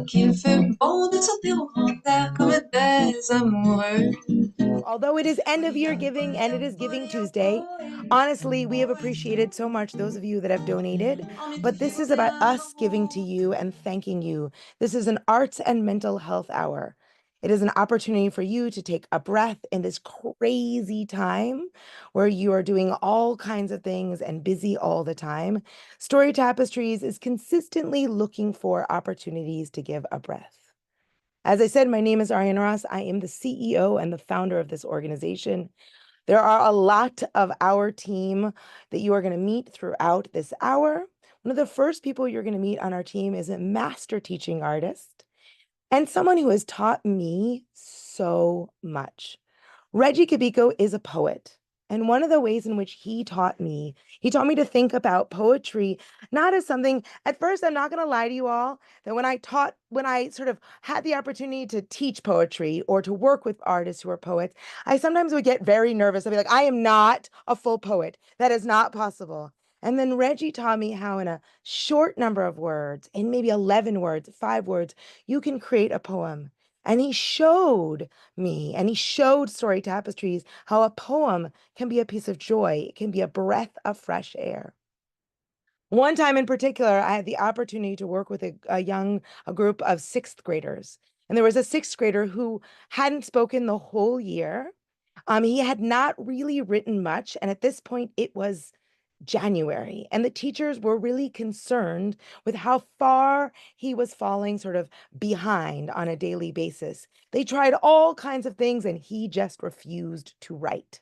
qu'il fait bon de sortir au grand air comme des amoureux. Although it is end of year giving and it is Giving Tuesday, honestly, we have appreciated so much those of you that have donated. But this is about us giving to you and thanking you. This is an arts and mental health hour. It is an opportunity for you to take a breath in this crazy time where you are doing all kinds of things and busy all the time. Story Tapestries is consistently looking for opportunities to give a breath. As I said, my name is Ariana Ross. I am the CEO and the founder of this organization. There are a lot of our team that you are going to meet throughout this hour. One of the first people you're going to meet on our team is a master teaching artist and someone who has taught me so much. Reggie Cabico is a poet. And one of the ways in which he taught me to think about poetry, not as something, at first, I'm not going to lie to you all, that when I sort of had the opportunity to teach poetry or to work with artists who are poets, I sometimes would get very nervous. I'd be like, I am not a full poet. That is not possible. And then Reggie taught me how in a short number of words, in maybe 11 words, 5 words, you can create a poem. And he showed me and he showed Story Tapestries how a poem can be a piece of joy. It can be a breath of fresh air. One time in particular, I had the opportunity to work with a group of sixth graders. And there was a sixth grader who hadn't spoken the whole year. He had not really written much. And at this point, it was January. And the teachers were really concerned with how far he was falling sort of behind on a daily basis. They tried all kinds of things and he just refused to write.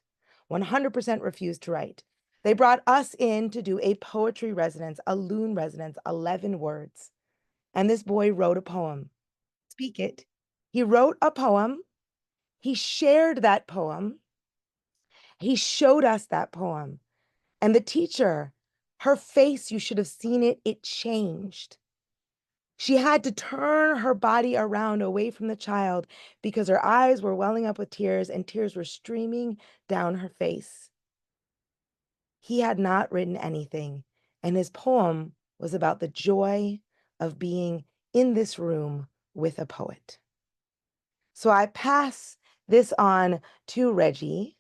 100% refused to write. They brought us in to do a poetry residence, a loon residence, 11 words. And this boy wrote a poem. Speak it. He wrote a poem. He shared that poem. He showed us that poem. And the teacher, her face, you should have seen it, it changed. She had to turn her body around away from the child because her eyes were welling up with tears and tears were streaming down her face. He had not written anything, and his poem was about the joy of being in this room with a poet. So I pass this on to Reggie,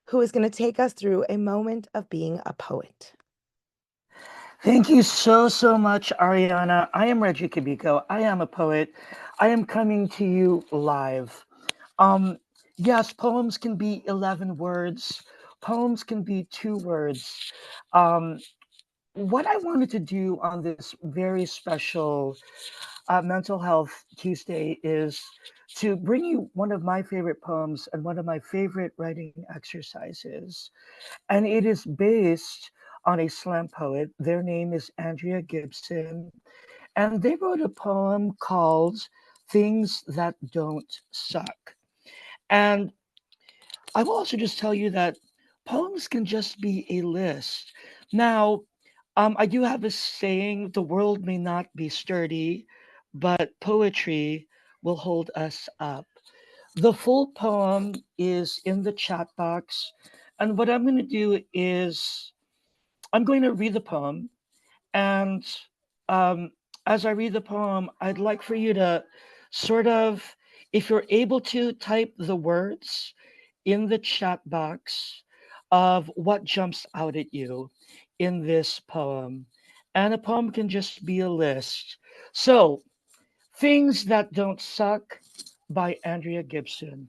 who is going to take us through a moment of being a poet. Thank you so much, Ariana. I am Reggie Cabico. I am a poet. I am coming to you live. Um, yes, poems can be 11 words. Poems can be 2 words. Um, what I wanted to do on this very special Mental Health Tuesday is to bring you one of my favorite poems and one of my favorite writing exercises. And it is based on a slam poet. Their name is Andrea Gibson. And they wrote a poem called Things That Don't Suck. And I will also just tell you that poems can just be a list. Now, I do have a saying the world may not be sturdy, but poetry will hold us up. The full poem is in the chat box. And what I'm going to do is I'm going to read the poem. And um, as I read the poem, I'd like for you to sort of, if you're able to, type the words in the chat box of what jumps out at you in this poem. And a poem can just be a list. So, Things That Don't Suck by Andrea Gibson.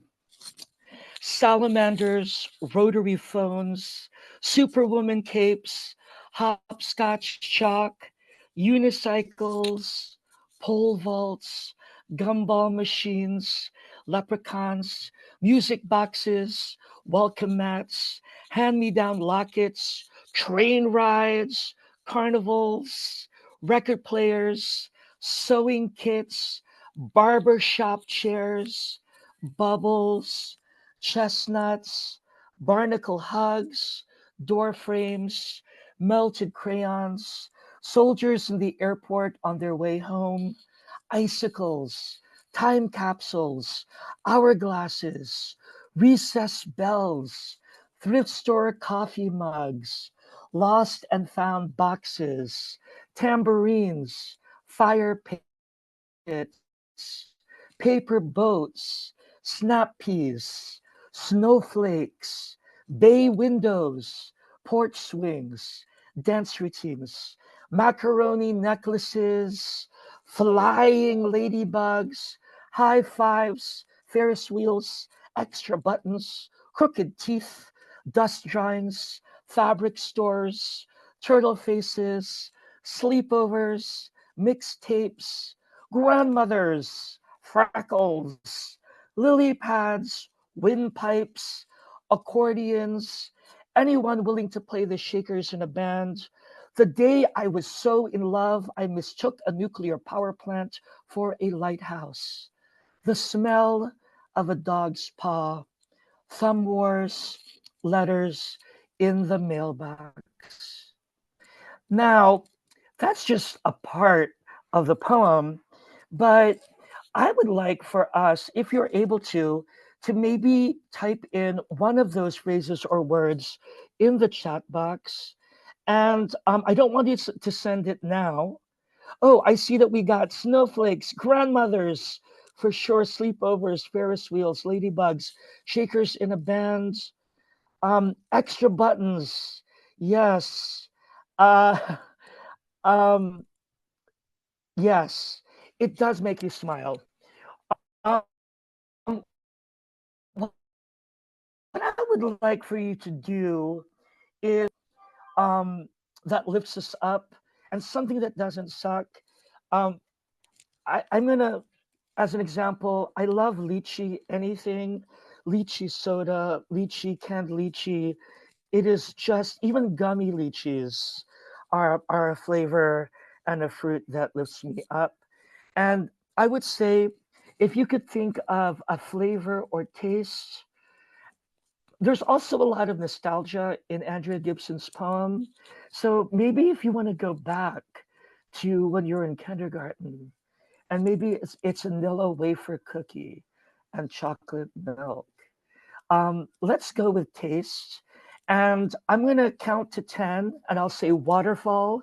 Salamanders, rotary phones, superwoman capes, hopscotch chalk, unicycles, pole vaults, gumball machines, leprechauns, music boxes, welcome mats, hand-me-down lockets, train rides, carnivals, record players, sewing kits, barber shop chairs, bubbles, chestnuts, barnacle hugs, door frames, melted crayons, soldiers in the airport on their way home, icicles, time capsules, hourglasses, recess bells, thrift store coffee mugs, lost and found boxes, tambourines, fire paper boats, snap peas, snowflakes, bay windows, porch swings, dance routines, macaroni necklaces, flying ladybugs, high fives, Ferris wheels, extra buttons, crooked teeth, dust drawings, fabric stores, turtle faces, sleepovers, mixtapes, grandmothers, freckles, lily pads, windpipes, accordions, anyone willing to play the shakers in a band. The day I was so in love, I mistook a nuclear power plant for a lighthouse. The smell of a dog's paw, thumb wars, letters in the mailbox. Now, that's just a part of the poem, but I would like for us, if you're able to maybe type in one of those phrases or words in the chat box. And I don't want you to send it now. Oh, I see that we got snowflakes, grandmothers, for sure, sleepovers, Ferris wheels, ladybugs, shakers in a band, extra buttons. Yes. Uh, um, yes, it does make you smile. What I would like for you to do is that lifts us up and something that doesn't suck. Um, I'm gonna, as an example, I love lychee, anything, lychee soda, lychee, canned lychee. It is just, even gummy lychees are a flavor and a fruit that lifts me up. And I would say, if you could think of a flavor or taste, there's also a lot of nostalgia in Andrea Gibson's poem. So maybe if you want to go back to when you're in kindergarten, and maybe it's a Nilla wafer cookie and chocolate milk. Let's go with taste. And I'm going to count to 10 and I'll say waterfall.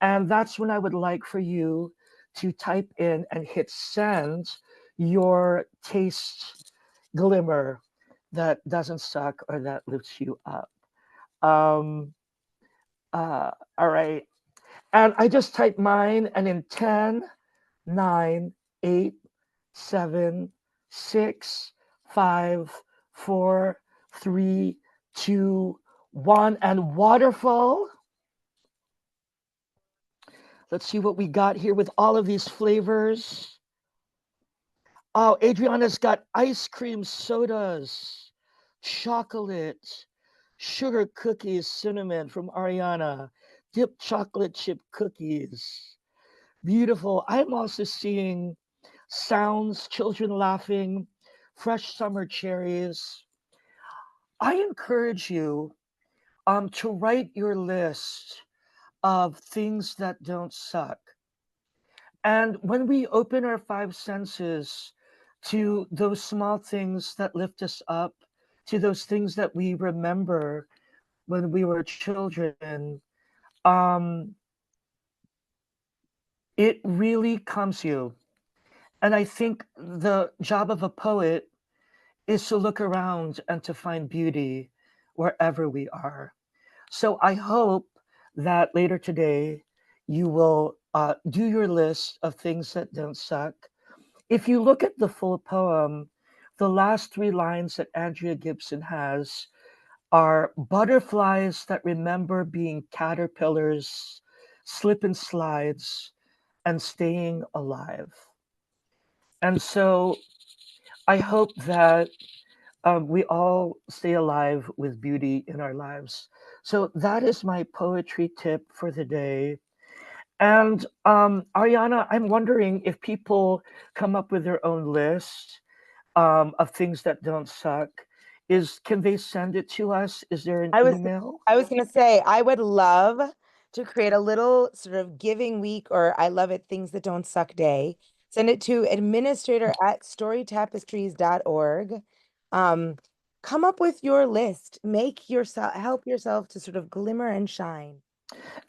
And that's when I would like for you to type in and hit send your taste glimmer that doesn't suck or that lifts you up. Um, all right. And I just typed mine, and in 10, 9, 8, 7, 6, 5, 4, 3, 2, 1, and waterfall. Let's see what we got here with all of these flavors. Oh, Adriana's got ice cream sodas, chocolate, sugar cookies, cinnamon from Ariana, dipped chocolate chip cookies. Beautiful. I'm also seeing sounds, children laughing, fresh summer cherries. I encourage you to write your list of things that don't suck. And when we open our five senses to those small things that lift us up, to those things that we remember when we were children, um, it really calms you. And I think the job of a poet is to look around and to find beauty wherever we are. So I hope that later today you will do your list of things that don't suck. If you look at the full poem, the last three lines that Andrea Gibson has are butterflies that remember being caterpillars, slip and slides, and staying alive. And so I hope that we all stay alive with beauty in our lives. So that is my poetry tip for the day. And Ariana, I'm wondering if people come up with their own list of things that don't suck. Is can they send it to us? Is there an I was email? I was gonna say I would love to create a little sort of giving week or I love it things that don't suck day. Send it to administrator at storytapestries.org. Um, come up with your list. Make yourself help yourself to sort of glimmer and shine.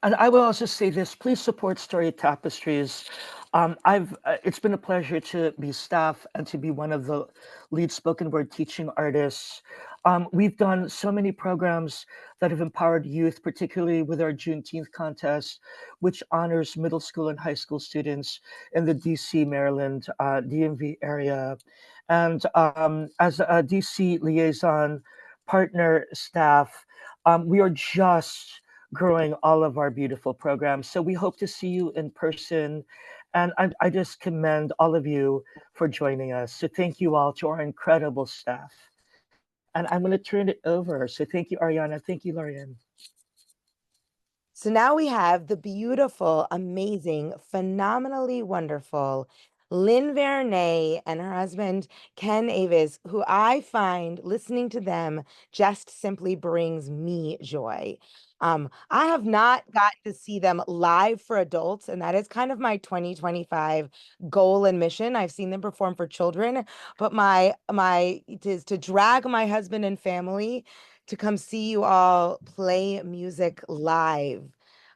And I will also say this: please support Story Tapestries. I've It's been a pleasure to be staff and to be one of the lead spoken word teaching artists. We've done so many programs that have empowered youth, particularly with our Juneteenth contest, which honors middle school and high school students in the DC, Maryland, DMV area. And as a DC liaison partner staff, we are just growing all of our beautiful programs. So we hope to see you in person, and I just commend all of you for joining us. So thank you all to our incredible staff. And I'm going to turn it over. So thank you, Ariana. Thank you, Lorian. So now we have the beautiful, amazing, phenomenally wonderful Lynn Vernay and her husband, Ken Avis, who I find listening to them just simply brings me joy. I have not gotten to see them live for adults, and that is kind of my 2025 goal and mission. I've seen them perform for children, but my it is to drag my husband and family to come see you all play music live,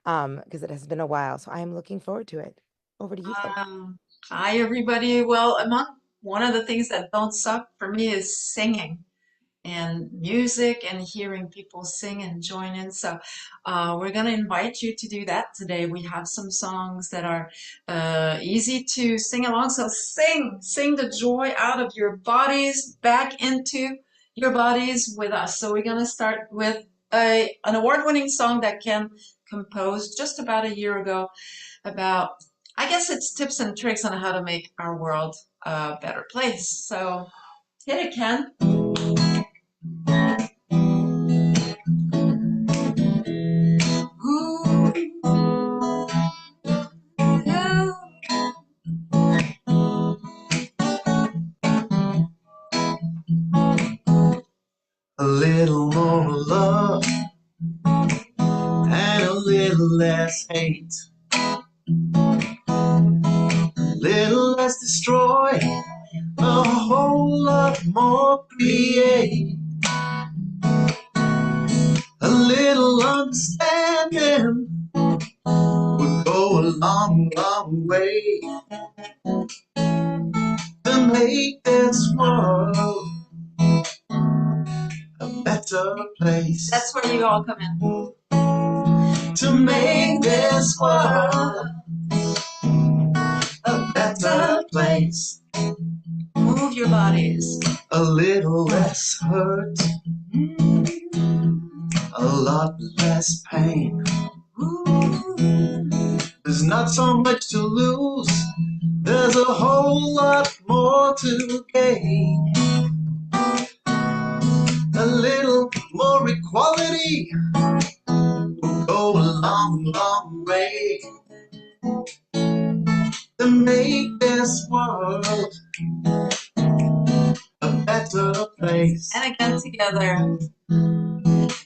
because it has been a while. So I am looking forward to it. Over to you, folks. Um, Hi, everybody. Well, one of the things that don't suck for me is singing and music and hearing people sing and join in. So we're going to invite you to do that today. We have some songs that are easy to sing along. So sing the joy out of your bodies back into your bodies with us. So we're going to start with an award-winning song that Ken composed just about a year ago about, I guess it's tips and tricks on how to make our world a better place. So hit it, Ken. A little more love and a little less hate. A little less destroy, a whole lot more create. A little understanding would go a long, long way to make this world a better place. That's where you all come in. To make this world a better place. Move your bodies. A little less hurt, a lot less pain. There's not so much to lose, there's a whole lot more to gain. A little more equality will go a long, long way to make this world a better place. And again together.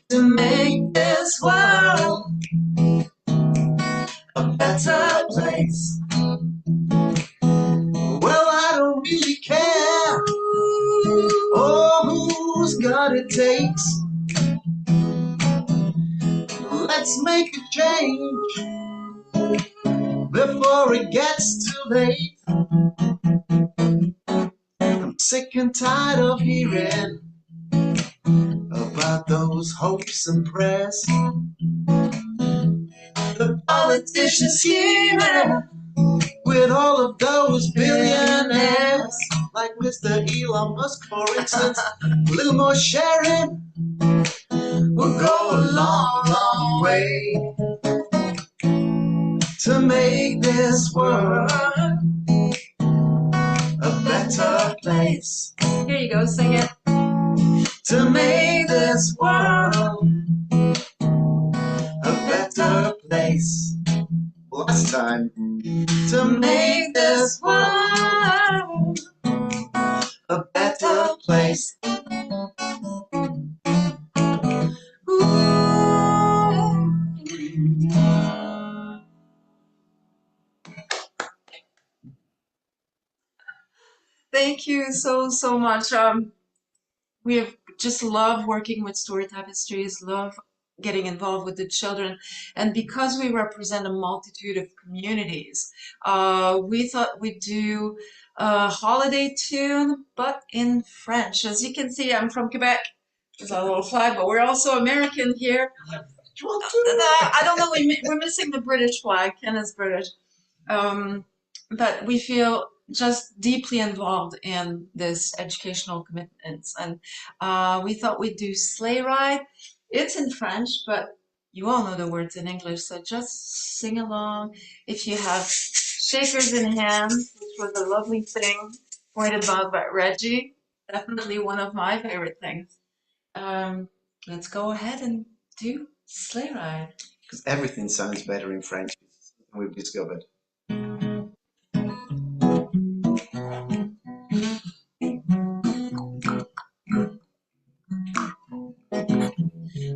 To make this world a better place. Well, I don't really care, oh, who's got it takes. Let's make a change before it gets too late. I'm sick and tired of hearing about those hopes and prayers. The politicians scheming with all of those billionaires, like Mr. Elon Musk, for instance. A little more sharing will go a long, long way to make this world a better place. Here you go, sing it. To make this world a better place. Last time. To make this world a better place. Ooh. Thank you so much. We have just love working with Story Tapestries, love getting involved with the children. And because we represent a multitude of communities, we thought we'd do a holiday tune, but in French. As you can see, I'm from Quebec. There's a little flag, but we're also American here. I don't know, we're missing the British flag. Ken is British. But we feel just deeply involved in this educational commitments. And we thought we'd do Sleigh Ride. It's in French, but you all know the words in English, so just sing along. If you have shakers in hand, which was a lovely thing pointed out by Reggie, definitely one of my favorite things. Let's go ahead and do Sleigh Ride. Because everything sounds better in French, we've discovered.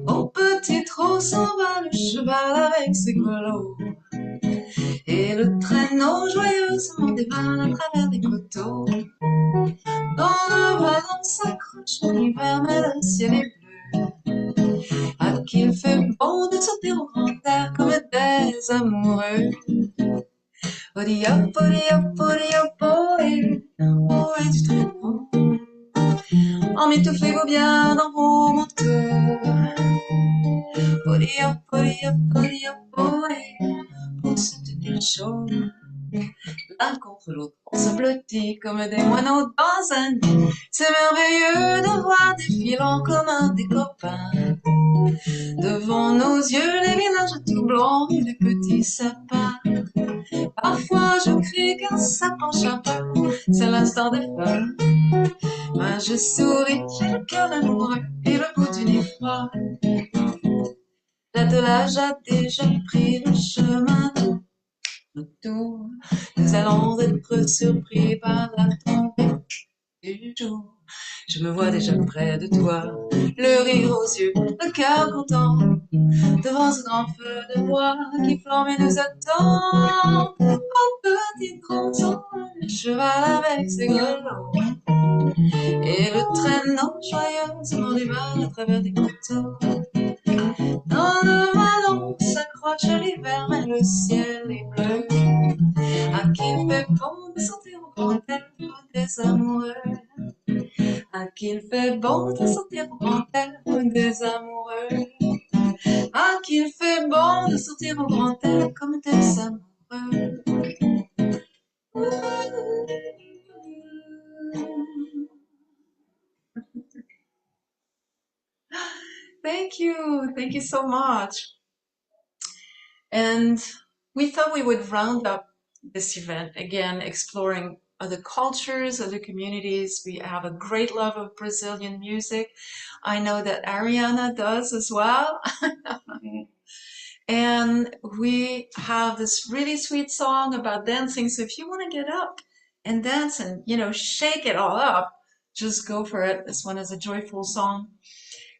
Au petit trot s'en va le cheval avec ses grelots, et le traîneau joyeusement dévale à travers des coteaux. Dans le vallon s'accroche l'hiver, mais le ciel est bleu. À qu'il fait bon de sortir au grand air comme des amoureux. Odi hop, ohé du traîneau. Emmitouflez-vous bien dans vos manteaux. Odi hop, ohé, pour se tenir chaud. L'un contre l'autre, on se blottit comme des moineaux dans un nid. C'est merveilleux de voir défilant comme un des copains. Devant nos yeux, les villages tout blancs et les petits sapins. Parfois je crie qu'un sapin chapin, c'est l'instant des feux. Moi je souris, j'ai le cœur amoureux et le bout du nez froid. L'attelage a déjà pris le chemin tout. Nous allons être surpris par la tombée du jour. Je me vois déjà près de toi, le rire aux yeux, le cœur content, devant ce grand feu de bois qui flambe et nous attend. Un petit tronçon, le cheval avec ses grelots, et le traîneau joyeusement dévale à travers des coteaux. Dans le vallon s'accroche l'hiver, mais le ciel est bleu. À qu'il fait bon de sortir au grand air des amoureux. À qu'il fait bon de sortir au grand air des amoureux. À qu'il fait bon de sortir au grand air comme des amoureux. Thank you so much. And we thought we would round up this event again, exploring other cultures, other communities. We have a great love of Brazilian music. I know that Ariana does as well. And we have this really sweet song about dancing. So if you want to get up and dance and, shake it all up, just go for it. This one is a joyful song.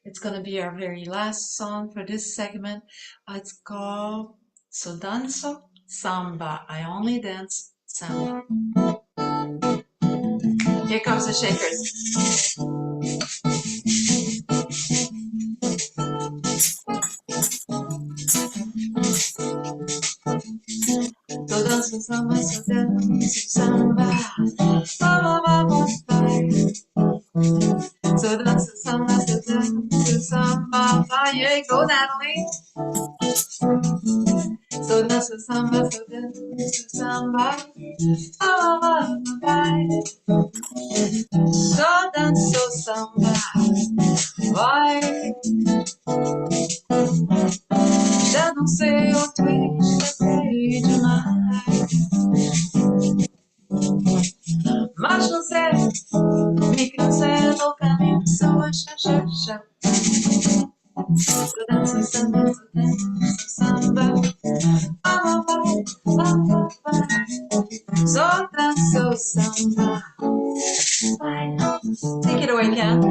It's going to be our very last song for this segment. It's called So Danzo Samba. I only dance samba. Here comes the shakers. So danzo samba, so danzo samba. Samba, so danzo samba, so danzo samba. Yeah, go Natalie. So danzo samba, so danzo samba. So danzo samba. Vai. Já dancei o twist, gostei demais. Mas não sei, me cansei do caminho, só xa. So dança samba, so dança samba. So dança samba. Take it away, Ken.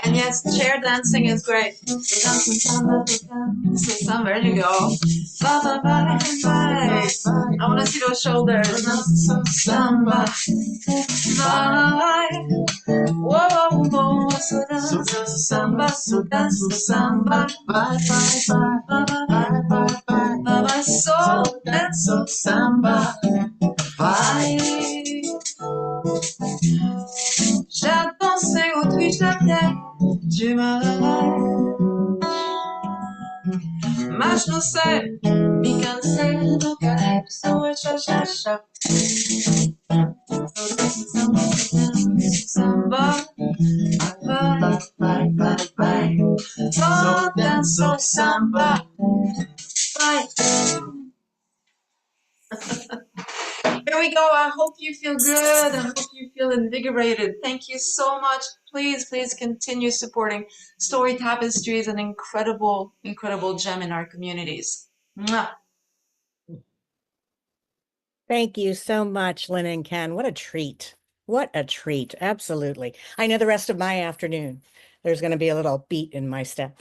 And yes, chair dancing is great. There you go. Bye, bye, bye, bye. I want to see those shoulders. Samba, bye. Whoa, whoa, so dance, samba, so dance, samba. Bye, bye, bye, bye, bye, bye, bye, so dance, samba. Bye. Já dansei au twist de tête, tu me mas não sei, me cansei do calypso e cha-cha-cha. Samba, bye, bye, bye, bye. So dance, so samba, bye. Here we go. I hope you feel good. I hope you feel invigorated. Thank you so much. Please, please continue supporting Story Tapestries, an incredible, incredible gem in our communities. Mwah. Thank you so much, Lynn and Ken. What a treat. What a treat. Absolutely. I know the rest of my afternoon, there's going to be a little beat in my step.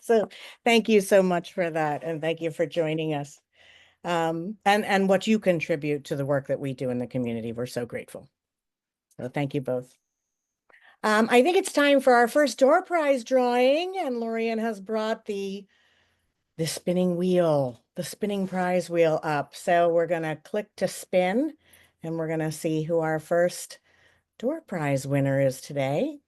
So thank you so much for that. And thank you for joining us. And what you contribute to the work that we do in the community. We're so grateful. So thank you both. I think it's time for our first door prize drawing, and Lorian has brought the spinning wheel, the spinning prize wheel up. So we're going to click to spin, and we're going to see who our first door prize winner is today.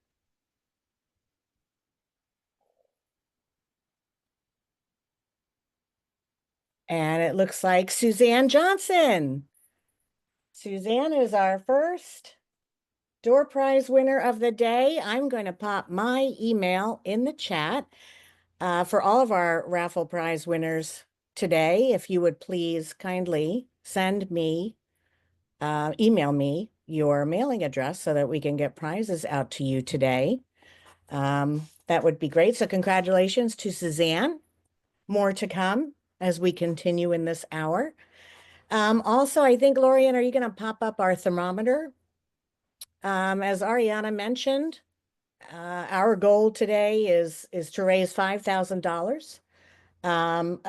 And it looks like Suzanne Johnson. Suzanne is our first door prize winner of the day. I'm going to pop my email in the chat for all of our raffle prize winners today. If you would please kindly send me, email me your mailing address so that we can get prizes out to you today. That would be great. So congratulations to Suzanne. More to come as we continue in this hour. Also, I think, Lorian, are you going to pop up our thermometer? As Ariana mentioned, our goal today is to raise $5,000. And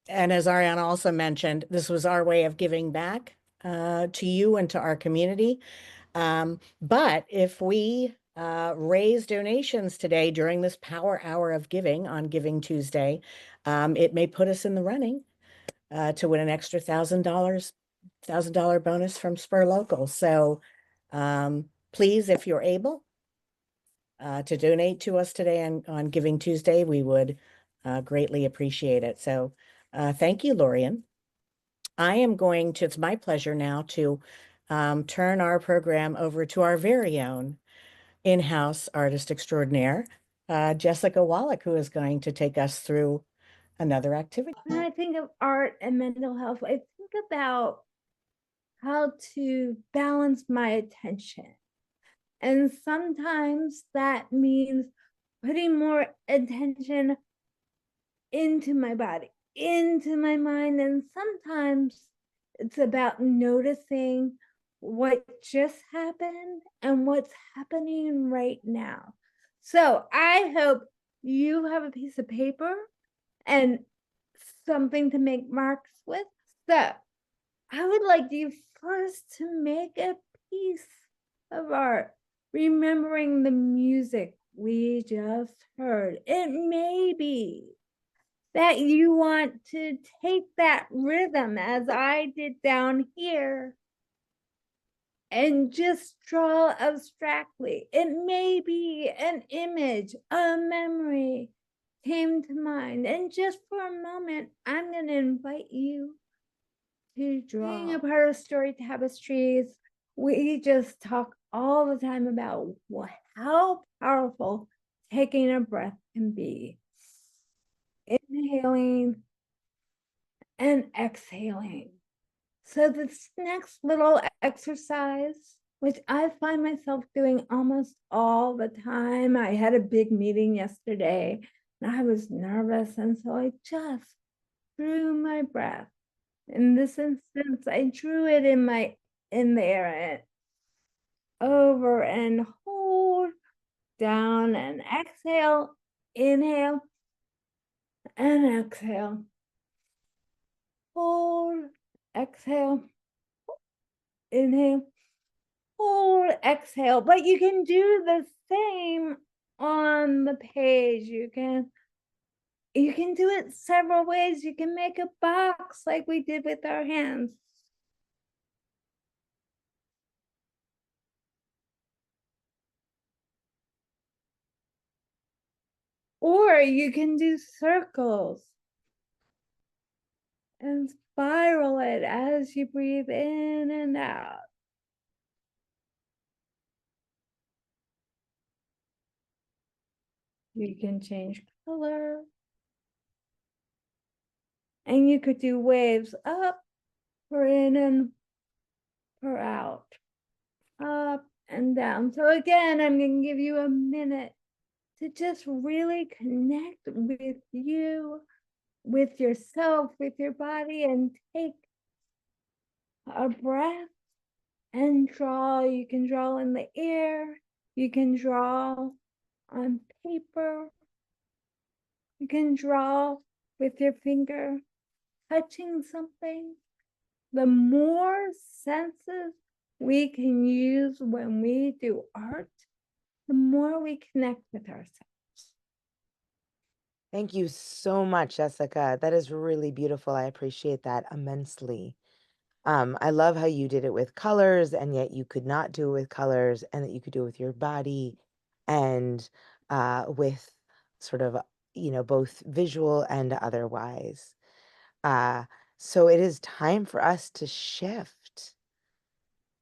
as Ariana also mentioned, this was our way of giving back to you and to our community. But if we raise donations today during this power hour of giving on Giving Tuesday, it may put us in the running to win an extra $1,000 bonus from Spur Local. So please, if you're able to donate to us today on Giving Tuesday, we would greatly appreciate it. So thank you, Lorian. I am going to, it's my pleasure now to turn our program over to our very own in-house artist extraordinaire, Jessica Wallach, who is going to take us through another activity. When I think of art and mental health, I think about how to balance my attention. And sometimes that means putting more attention into my body, into my mind. And sometimes it's about noticing what just happened and what's happening right now. So I hope you have a piece of paper and something to make marks with. So I would like you first to make a piece of art, remembering the music we just heard. It may be that you want to take that rhythm as I did down here and just draw abstractly. It may be an image, a memory came to mind. And just for a moment, I'm going to invite you to draw. Being a part of Story Tapestries, we just talk all the time about how powerful taking a breath can be. inhaling and exhaling. So this next little exercise, which I find myself doing almost all the time. I had a big meeting yesterday and I was nervous, and so I just drew my breath. In this instance, I drew it in there and over and hold down and exhale, inhale and exhale. Hold, exhale, inhale, hold, exhale. But you can do the same on the page. You can do it several ways. You can make a box like we did with our hands. Or you can do circles and spiral it as you breathe in and out. You can change color. And you could do waves up or in and or out, up and down. So again, I'm going to give you a minute to just really connect with you, with yourself, with your body, and take a breath and draw. You can draw in the air. You can draw on paper. You can draw with your finger, touching something. The more senses we can use when we do art, the more we connect with ourselves. Thank you so much, Jessica. That is really beautiful. I appreciate that immensely. I love how you did it with colors, and yet you could not do it with colors, and that you could do it with your body and with sort of, both visual and otherwise. Uh, so it is time for us to shift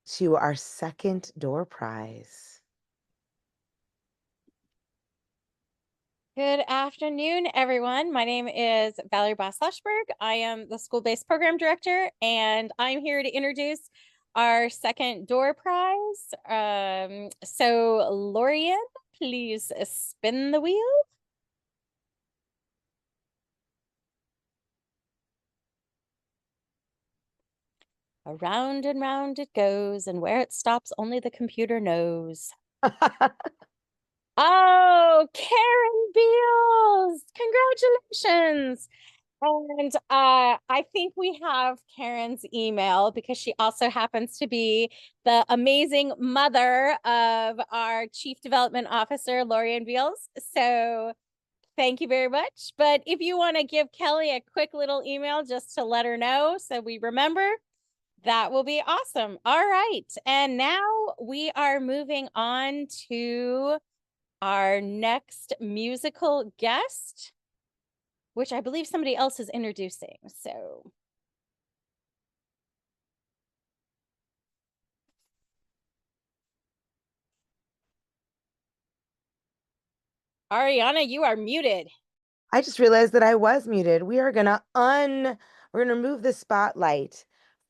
to our second door prize. Good afternoon, everyone. My name is Valerie Boss-Lashberg. I am the school-based program director, and I'm here to introduce our second door prize. So Lorian, please spin the wheel. Around and round it goes, and where it stops, only the computer knows. Oh, Karen Beals, congratulations. And I think we have Karen's email because she also happens to be the amazing mother of our Chief Development Officer, Lorian Beals. So thank you very much. But if you want to give Kelly a quick little email just to let her know so we remember, that will be awesome. All right. And now we are moving on to our next musical guest, which I believe somebody else is introducing. So Ariana, you are muted. I just realized that I was muted. We're gonna remove the spotlight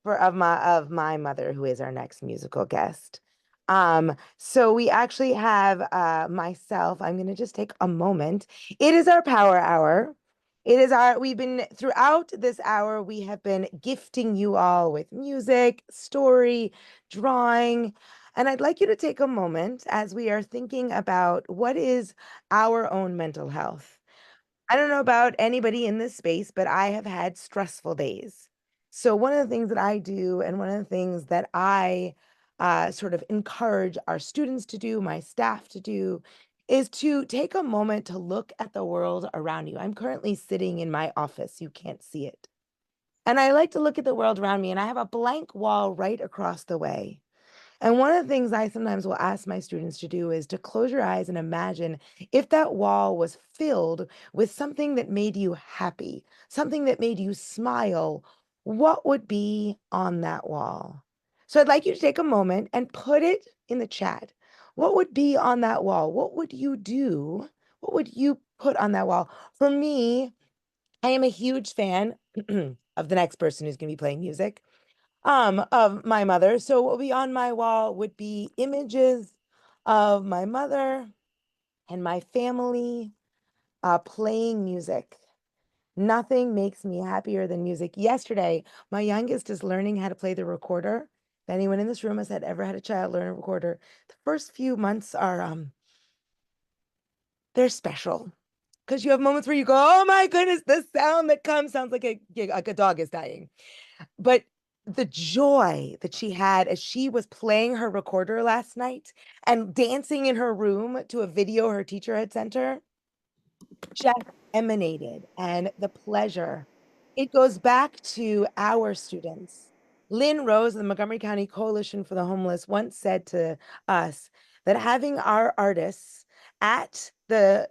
of my mother, who is our next musical guest. So we actually have myself. I'm gonna just take a moment. It is our power hour. We've been throughout this hour, we have been gifting you all with music, story, drawing. And I'd like you to take a moment as we are thinking about what is our own mental health. I don't know about anybody in this space, but I have had stressful days. So one of the things that I do, and one of the things that I sort of encourage our students to do, my staff to do, is to take a moment to look at the world around you. I'm currently sitting in my office. You can't see it. And I like to look at the world around me, and I have a blank wall right across the way. And one of the things I sometimes will ask my students to do is to close your eyes and imagine if that wall was filled with something that made you happy, something that made you smile, what would be on that wall? So I'd like you to take a moment and put it in the chat. What would be on that wall? What would you do? What would you put on that wall? For me, I am a huge fan of the next person who's going to be playing music, of my mother. So what will be on my wall would be images of my mother and my family playing music. Nothing makes me happier than music. Yesterday, my youngest is learning how to play the recorder. If anyone in this room has ever had a child learn a recorder, the first few months are they're special because you have moments where you go, "Oh my goodness, the sound that comes sounds like a dog is dying." But the joy that she had as she was playing her recorder last night and dancing in her room to a video her teacher had sent her just emanated, and the pleasure. It goes back to our students. Lynn Rose of the Montgomery County Coalition for the Homeless once said to us that having our artists at the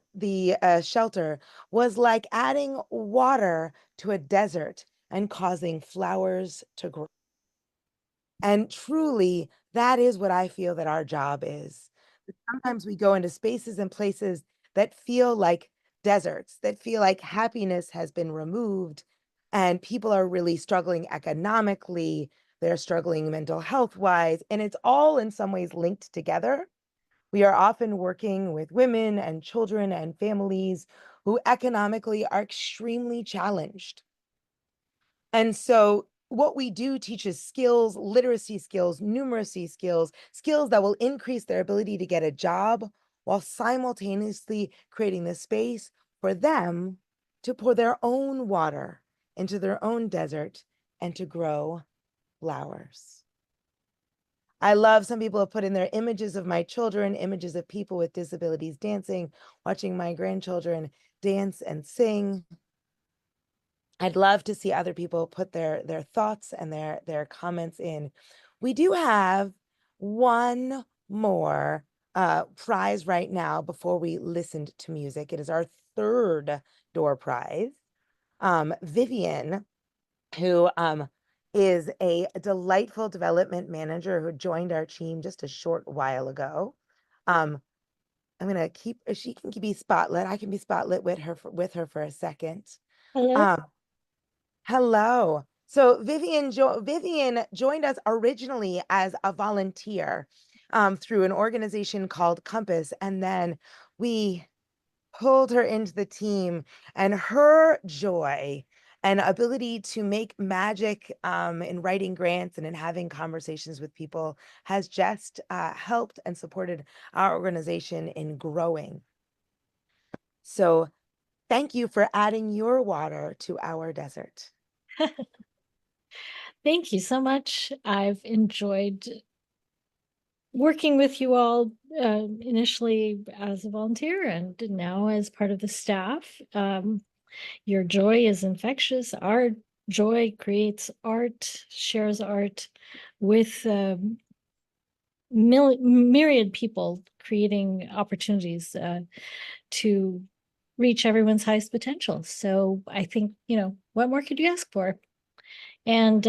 shelter was like adding water to a desert and causing flowers to grow. And truly, that is what I feel that our job is. Sometimes we go into spaces and places that feel like deserts, that feel like happiness has been removed, and people are really struggling economically, they're struggling mental health wise, and it's all in some ways linked together. We are often working with women and children and families who economically are extremely challenged. And so what we do teaches skills, literacy skills, numeracy skills, skills that will increase their ability to get a job while simultaneously creating the space for them to pour their own water into their own desert and to grow flowers. I love some people have put in their images of my children, images of people with disabilities dancing, watching my grandchildren dance and sing. I'd love to see other people put their thoughts and their comments in. We do have one more prize right now before we listened to music. It is our third door prize. Vivian, who is a delightful development manager who joined our team just a short while ago. I'm gonna keep, she can be spotlit. I can be spotlit with her for a second. Hello. Um, Hello. So Vivian joined us originally as a volunteer through an organization called Compass, and then we pulled her into the team, and her joy and ability to make magic in writing grants and in having conversations with people has just helped and supported our organization in growing. So thank you for adding your water to our desert. Thank you so much. I've enjoyed working with you all initially as a volunteer and now as part of the staff. Your joy is infectious. Our joy creates art, shares art with myriad people, creating opportunities to reach everyone's highest potential. So I think, what more could you ask for? And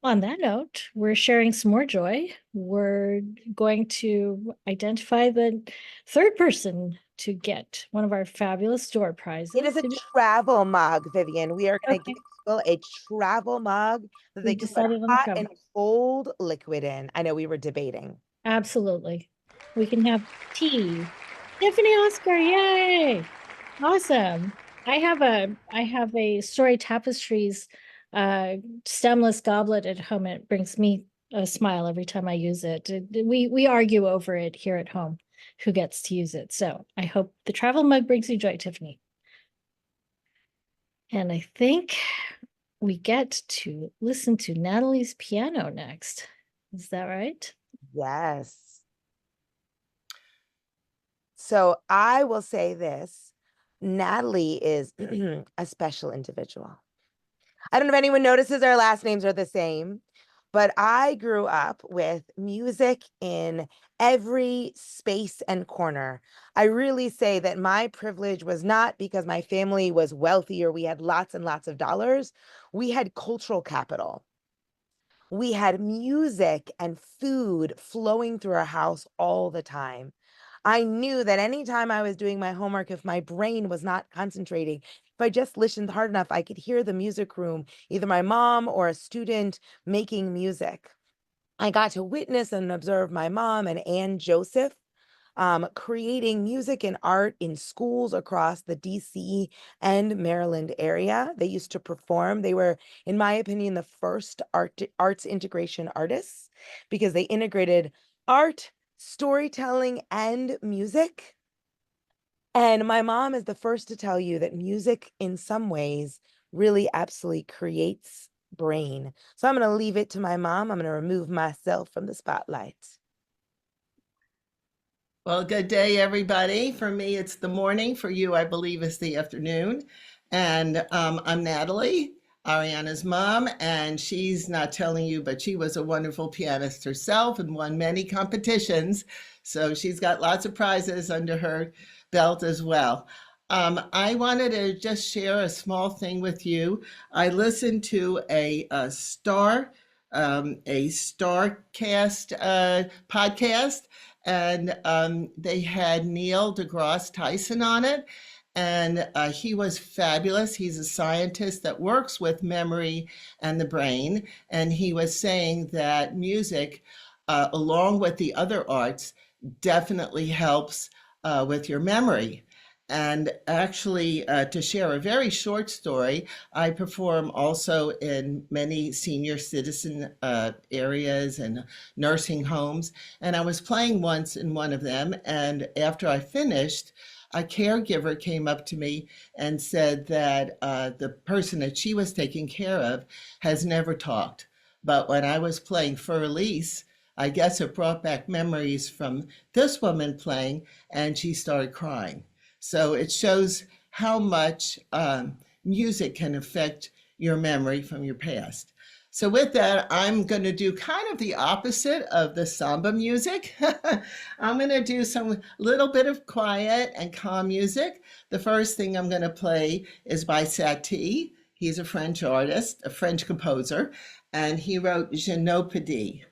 on that note, we're sharing some more joy. We're going to identify the third person to get one of our fabulous door prizes. It is a travel mug, Vivian. We are going to Okay. give people a travel mug that they We've can put decided on hot travel. and cold liquid in. I know we were debating. Absolutely. We can have tea. Tiffany Oscar, yay! Awesome. I have a Story Tapestries stemless goblet at home. It brings me a smile every time I use it. We argue over it here at home, who gets to use it. So I hope the travel mug brings you joy, Tiffany. And I think we get to listen to Natalie's piano next. Is that right? Yes. So I will say this, Natalie is a special individual. I don't know if anyone notices our last names are the same, but I grew up with music in every space and corner. I really say that my privilege was not because my family was wealthy or we had lots and lots of dollars. We had cultural capital. We had music and food flowing through our house all the time. I knew that anytime I was doing my homework, if my brain was not concentrating, if I just listened hard enough, I could hear the music room, either my mom or a student making music. I got to witness and observe my mom and Ann Joseph creating music and art in schools across the DC and Maryland area. They used to perform. They were, in my opinion, the first arts integration artists because they integrated art, storytelling, and music. And my mom is the first to tell you that music, in some ways, really absolutely creates brain. So I'm going to leave it to my mom. I'm going to remove myself from the spotlight. Well, good day, everybody. For me, it's the morning. For you, I believe, it's the afternoon. And I'm Natalie, Ariana's mom, and she's not telling you, but she was a wonderful pianist herself and won many competitions. So she's got lots of prizes under her belt as well. I wanted to just share a small thing with you. I listened to a Starcast podcast, and they had Neil deGrasse Tyson on it. And he was fabulous. He's a scientist that works with memory and the brain. And he was saying that music, along with the other arts, definitely helps with your memory. And actually, to share a very short story, I perform also in many senior citizen areas and nursing homes. And I was playing once in one of them. And after I finished, a caregiver came up to me and said that the person that she was taking care of has never talked. But when I was playing for Elise, I guess it brought back memories from this woman playing, and she started crying. So it shows how much music can affect your memory from your past. So with that, I'm going to do kind of the opposite of the samba music. I'm going to do some little bit of quiet and calm music. The first thing I'm going to play is by Satie. He's a French artist, a French composer, and he wrote Je ne peux dire.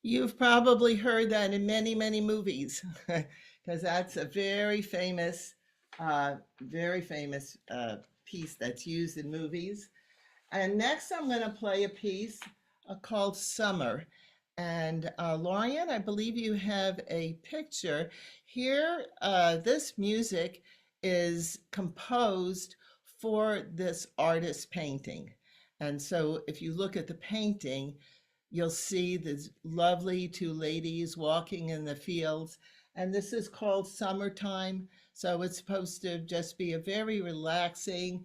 You've probably heard that in many, many movies, because that's a very famous piece that's used in movies. And next, I'm going to play a piece called Summer. And Lorian, I believe you have a picture here. This music is composed for this artist painting. And so if you look at the painting, you'll see these lovely two ladies walking in the fields. And this is called Summertime. So it's supposed to just be a very relaxing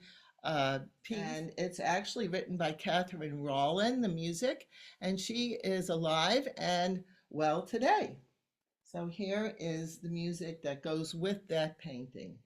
piece. And it's actually written by Catherine Rawlin, the music, and she is alive and well today. So here is the music that goes with that painting.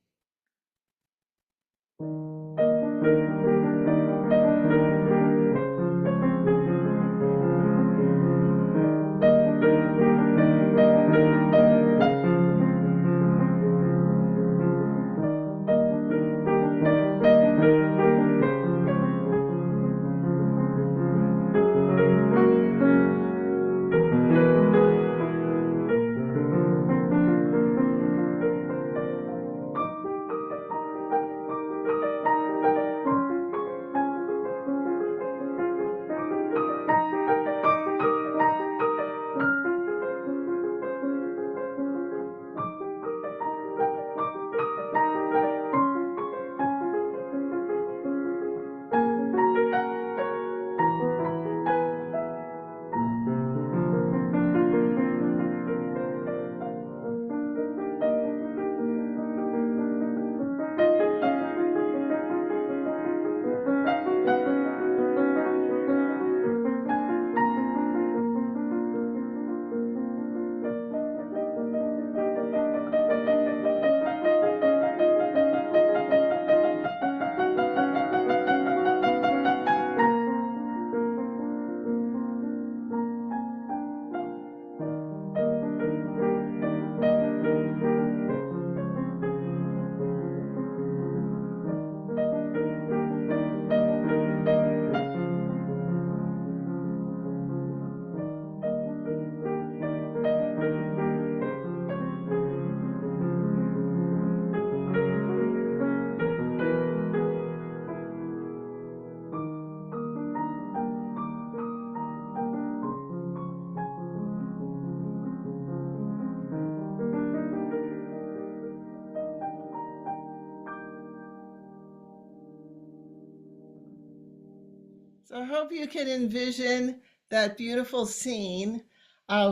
So I hope you can envision that beautiful scene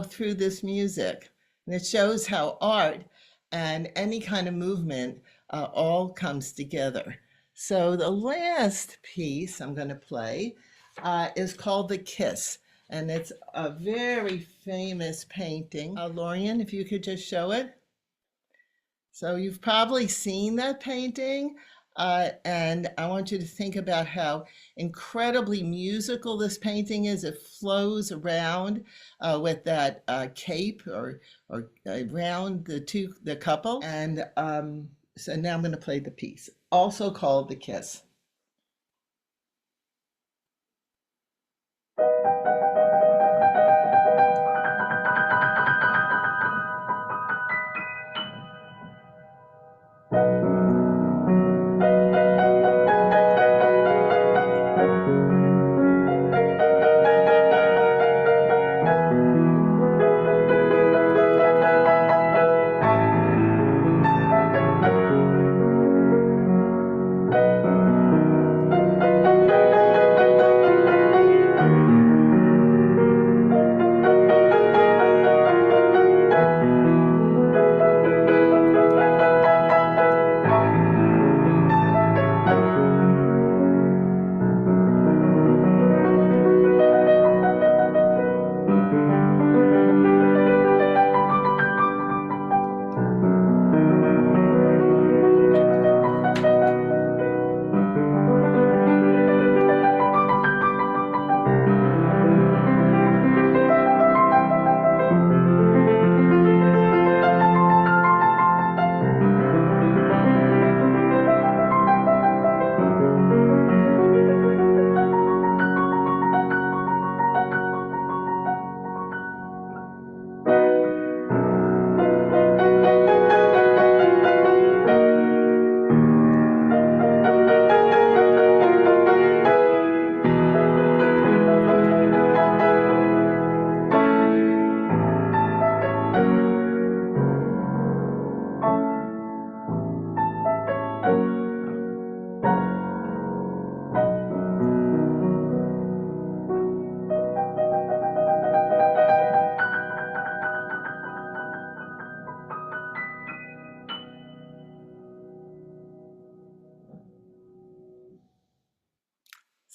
through this music. And it shows how art and any kind of movement all comes together. So the last piece I'm going to play is called The Kiss. And it's a very famous painting. Lorian, if you could just show it. So you've probably seen that painting, and I want you to think about how incredibly musical this painting is. It flows around with that cape or around the couple. And so now I'm going to play the piece, also called The Kiss.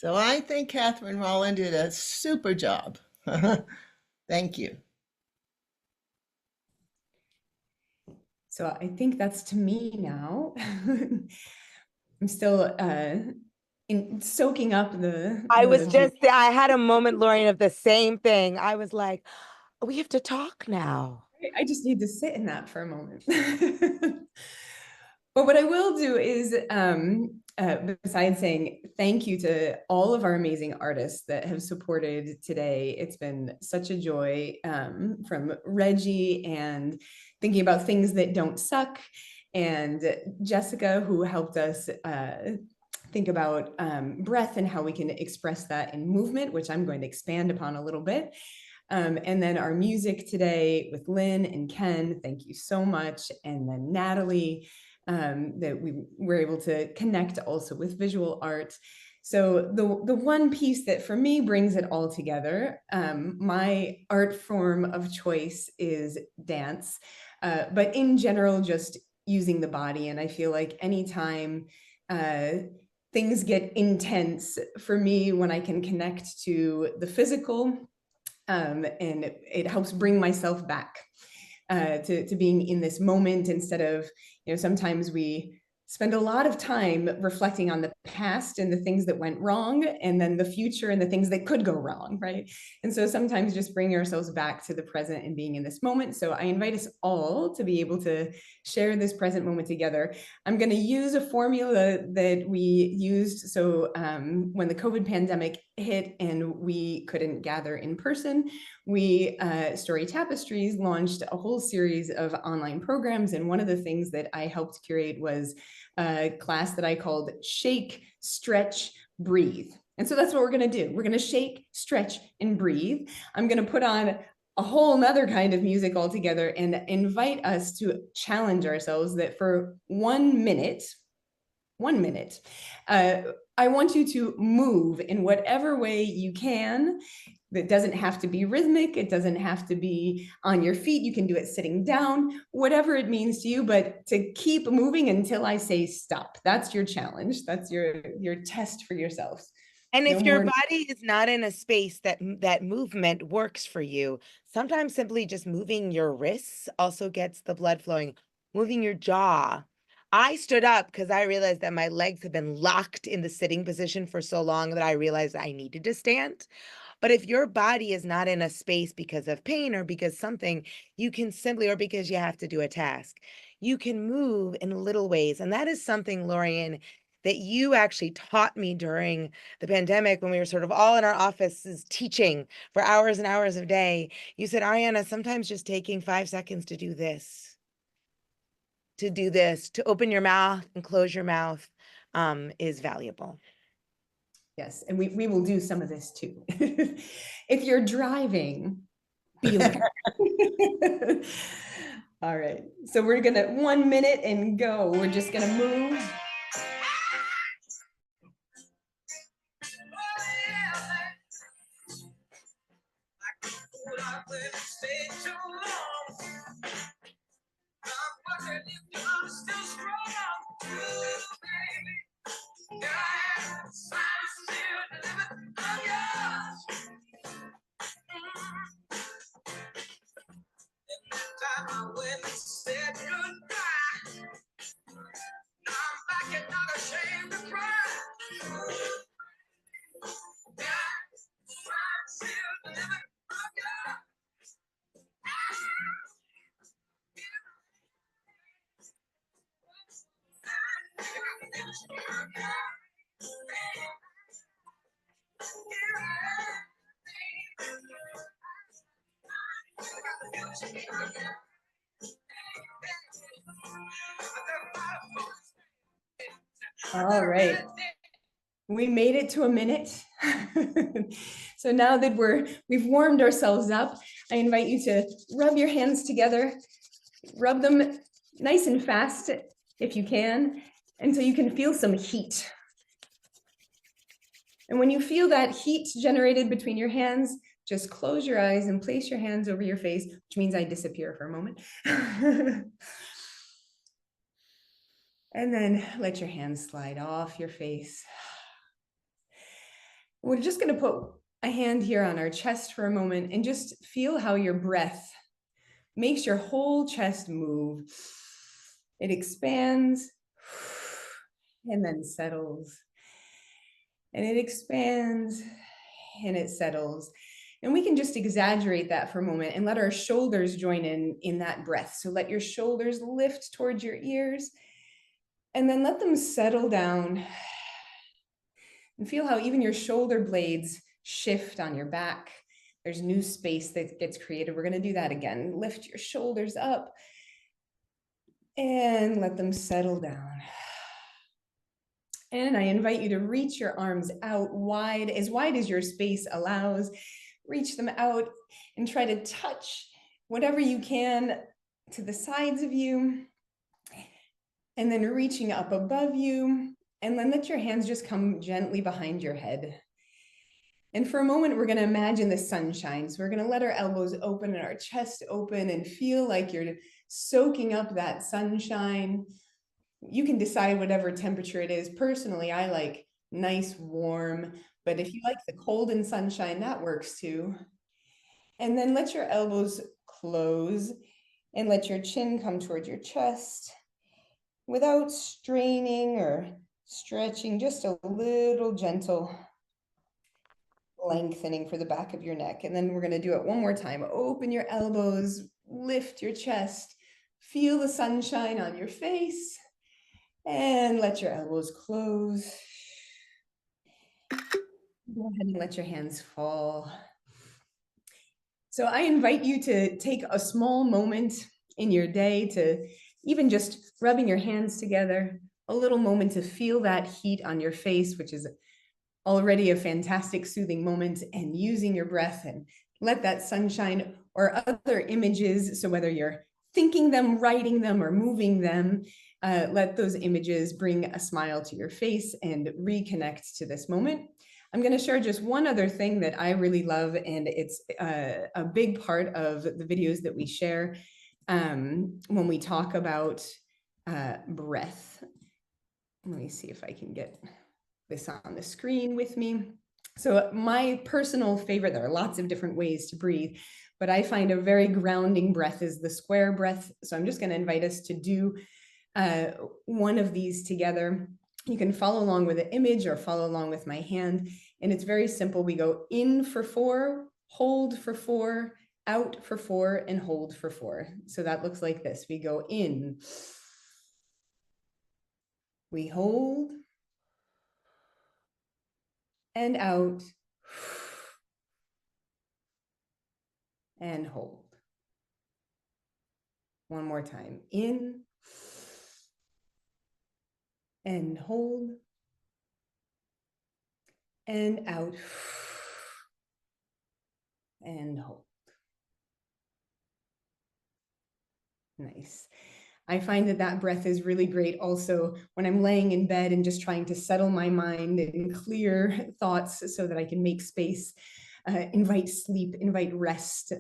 So I think Catherine Rowland did a super job. Thank you. So I think that's to me now. I'm still soaking up the I had a moment, Lorian, of the same thing. I was like, we have to talk now. I just need to sit in that for a moment. But what I will do is, besides saying thank you to all of our amazing artists that have supported today, it's been such a joy, from Reggie and thinking about things that don't suck, and Jessica, who helped us think about breath and how we can express that in movement, which I'm going to expand upon a little bit. And then our music today with Lynn and Ken, thank you so much. And then Natalie, that we were able to connect also with visual art. So the one piece that for me brings it all together, my art form of choice is dance, but in general, just using the body. And I feel like anytime things get intense for me, when I can connect to the physical, and it helps bring myself back to being in this moment, instead of, sometimes we spend a lot of time reflecting on the past and the things that went wrong, and then the future and the things that could go wrong, right? And so sometimes just bringing ourselves back to the present and being in this moment. So I invite us all to be able to share this present moment together. I'm going to use a formula that we used. So when the COVID pandemic hit and we couldn't gather in person, we, Story Tapestries, launched a whole series of online programs. And one of the things that I helped curate was a class that I called Shake, Stretch, Breathe. And so that's what we're going to do. We're going to shake, stretch, and breathe. I'm going to put on a whole nother kind of music altogether and invite us to challenge ourselves that for 1 minute, I want you to move in whatever way you can. It doesn't have to be rhythmic. It doesn't have to be on your feet. You can do it sitting down, whatever it means to you, but to keep moving until I say stop. That's your challenge. That's your test for yourselves. And No if your more. body is not in a space that movement works for you, sometimes simply just moving your wrists also gets the blood flowing, moving your jaw. I stood up because I realized that my legs had been locked in the sitting position for so long that I realized I needed to stand. But if your body is not in a space because of pain or because something, you can simply, or because you have to do a task, you can move in little ways. And that is something, Lorian, that you actually taught me during the pandemic when we were sort of all in our offices teaching for hours and hours a day. You said, Ariana, sometimes just taking 5 seconds to do this, to open your mouth and close your mouth, is valuable. Yes, and we will do some of this too. If you're driving, be aware. All right, so we're gonna 1 minute and go. We're just gonna move. All right. We made it to a minute. So now that we've warmed ourselves up, I invite you to rub your hands together, rub them nice and fast if you can, until you can feel some heat. And when you feel that heat generated between your hands, just close your eyes and place your hands over your face, which means I disappear for a moment. And then let your hands slide off your face. We're just going to put a hand here on our chest for a moment and just feel how your breath makes your whole chest move. It expands and then settles. And it expands and it settles. And we can just exaggerate that for a moment and let our shoulders join in that breath. So let your shoulders lift towards your ears and then let them settle down. And feel how even your shoulder blades shift on your back. There's new space that gets created. We're going to do that again. Lift your shoulders up and let them settle down. And I invite you to reach your arms out wide as your space allows. Reach them out and try to touch whatever you can to the sides of you. And then reaching up above you. And then let your hands just come gently behind your head. And for a moment, we're going to imagine the sunshine. So we're going to let our elbows open and our chest open and feel like you're soaking up that sunshine. You can decide whatever temperature it is. Personally, I like nice, warm, but if you like the cold and sunshine, that works too. And then let your elbows close and let your chin come towards your chest without straining or stretching, just a little gentle lengthening for the back of your neck. And then we're going to do it one more time. Open your elbows, lift your chest, feel the sunshine on your face, and let your elbows close. Go ahead and let your hands fall. So I invite you to take a small moment in your day to even just rubbing your hands together, a little moment to feel that heat on your face, which is already a fantastic soothing moment, and using your breath and let that sunshine or other images, so whether you're thinking them, writing them, or moving them, let those images bring a smile to your face and reconnect to this moment. I'm going to share just one other thing that I really love, and it's a big part of the videos that we share when we talk about breath. Let me see if I can get this on the screen with me. So my personal favorite, there are lots of different ways to breathe, but I find a very grounding breath is the square breath. So I'm just going to invite us to do one of these together. You can follow along with the image or follow along with my hand. And it's very simple. We go in for 4, hold for 4, out for 4, and hold for 4. So that looks like this. We go in, we hold, and out, and hold. One more time. In and hold and out and hold. Nice. I find that breath is really great also when I'm laying in bed and just trying to settle my mind and clear thoughts so that I can make space, invite sleep, invite rest.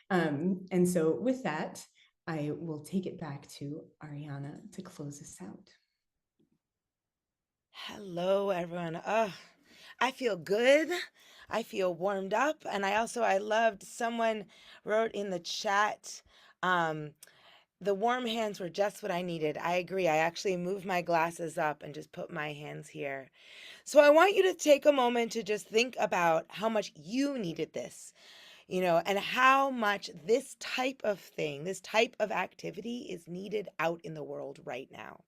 And so with that, I will take it back to Ariana to close us out. Hello, everyone. I feel good. I feel warmed up. And I loved someone wrote in the chat, the warm hands were just what I needed. I agree. I actually moved my glasses up and just put my hands here. So I want you to take a moment to just think about how much you needed this, and how much this type of thing, this type of activity is needed out in the world right now.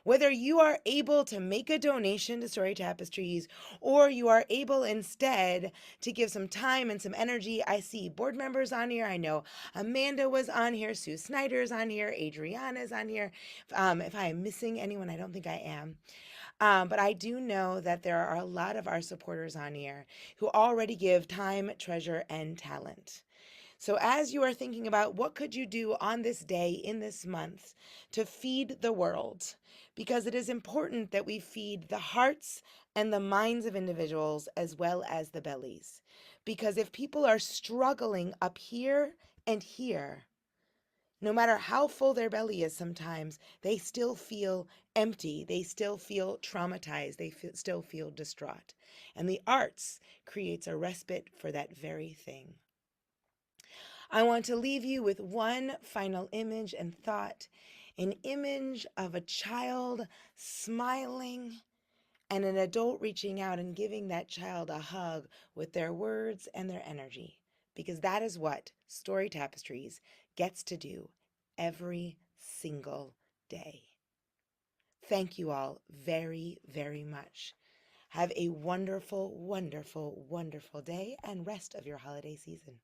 Whether you are able to make a donation to Story Tapestries or you are able instead to give some time and some energy. I see board members on here. I know Amanda was on here. Sue Snyder's on here. Adriana's on here. If I am missing anyone, I don't think I am. But I do know that there are a lot of our supporters on here who already give time, treasure, and talent. So as you are thinking about what could you do on this day in this month to feed the world, because it is important that we feed the hearts and the minds of individuals as well as the bellies. Because if people are struggling up here and here, No matter how full their belly is, sometimes they still feel empty. They still feel traumatized. They still feel distraught. And the arts creates a respite for that very thing. I want to leave you with one final image and thought, an image of a child smiling and an adult reaching out and giving that child a hug with their words and their energy, because that is what Story Tapestries gets to do every single day. Thank you all very, very much. Have a wonderful, wonderful, wonderful day and rest of your holiday season.